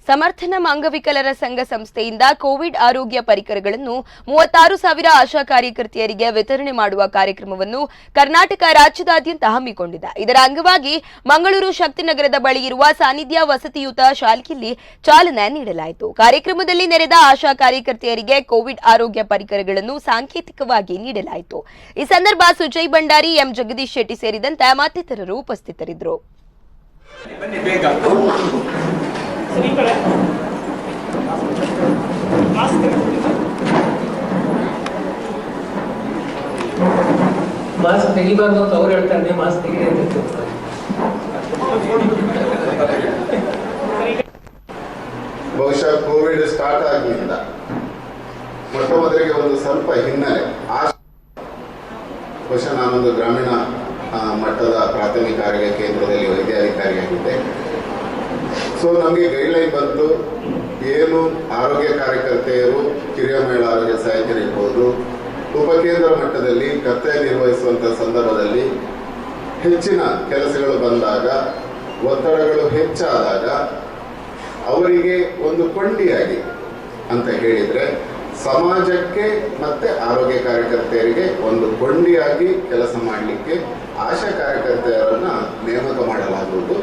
ಸಮರ್ಥನಂ ಅಂಗವಿಕಲರ ಸಂಘ ಸಂಸ್ಥೆಯಿಂದ ಕೋವಿಡ್ ಆರೋಗ್ಯ ಪರಿಕರಗಳನ್ನು 36,000 ಆಶಾ ಕಾರ್ಯಕರ್ತೆಯರಿಗೆ ವಿತರಣೆ ಮಾಡುವ ಕಾರ್ಯಕ್ರಮವನ್ನು ಕರ್ನಾಟಕ ರಾಜ್ಯದಾದ್ಯಂತ ಹಮ್ಮಿಕೊಂಡಿದೆ. ಇದರ ಅಂಗವಾಗಿ ಮಂಗಳೂರು ಶಕ್ತಿನಗರದ ಬಳಿ ಇರುವ ಸಾನ್ನಿಧ್ಯ ವಸತಿಯುತ ಶಾಲೆಯಲ್ಲಿ ಚಾಲನೆ ನೀಡಲಾಯಿತು. ಕಾರ್ಯಕ್ರಮದಲ್ಲಿ ನೆರೆದ ಆಶಾ ಕಾರ್ಯಕರ್ತೆಯರಿಗೆ ಕೋವಿಡ್ ಆರೋಗ್ಯ ಪರಿಕರಗಳನ್ನು ಸಾಂಕೇತಿಕವಾಗಿ ನೀಡಲಾಯಿತು. ಈ ಸಂದರ್ಭ ಸುಜಯ್ ಭಂಡಾರಿ, ಎಂ ಜಗದೀಶ್ ಶೆಟ್ಟಿ ಸೇರಿದಂತೆ ಮತ್ತಿತರರು ಉಪಸ್ಥಿತರಿದ್ದರು. ಮಾಸ್ಕ್ ತೆಗಿಬಾರ್ದು ಅಂತ ಅವ್ರು ಹೇಳ್ತಾರೆ, ಮಾಸ್ಕ್ ತೆಗಿದೆ ಅಂತ. ಬಹುಶಃ ಕೋವಿಡ್ ಸ್ಟಾರ್ಟ್ ಆಗಿನಿಂದ ಮೊಟ್ಟ ಮೊದಲಿಗೆ ಒಂದು ಸ್ವಲ್ಪ ಹಿನ್ನೆಲೆ, ಬಹುಶಃ ನಾನೊಂದು ಗ್ರಾಮೀಣ ಮಟ್ಟದ ಪ್ರಾಥಮಿಕ ಆರೋಗ್ಯ ಕೇಂದ್ರದಲ್ಲಿ ವೈದ್ಯಾಧಿಕಾರಿಯಾಗಿದ್ದೆ. ಸೊ ನಮಗೆ ಗೈಡ್ಲೈನ್ ಬಂತು, ಏನು ಆರೋಗ್ಯ ಕಾರ್ಯಕರ್ತೆಯರು, ಕಿರಿಯ ಮಹಿಳಾ ಆರೋಗ್ಯ ಸಹಾಯಕರಿರ್ಬೋದು, ಉಪಕೇಂದ್ರ ಮಟ್ಟದಲ್ಲಿ ಕರ್ತವ್ಯ ನಿರ್ವಹಿಸುವಂಥ ಸಂದರ್ಭದಲ್ಲಿ ಹೆಚ್ಚಿನ ಕೆಲಸಗಳು ಬಂದಾಗ, ಒತ್ತಡಗಳು ಹೆಚ್ಚಾದಾಗ ಅವರಿಗೆ ಒಂದು ಕೊಂಡಿಯಾಗಿ ಅಂತ ಹೇಳಿದರೆ ಸಮಾಜಕ್ಕೆ ಮತ್ತು ಆರೋಗ್ಯ ಕಾರ್ಯಕರ್ತೆಯರಿಗೆ ಒಂದು ಕೊಂಡಿಯಾಗಿ ಕೆಲಸ ಮಾಡಲಿಕ್ಕೆ ಆಶಾ ಕಾರ್ಯಕರ್ತೆಯರನ್ನು ನೇಮಕ ಮಾಡಲಾಗುವುದು.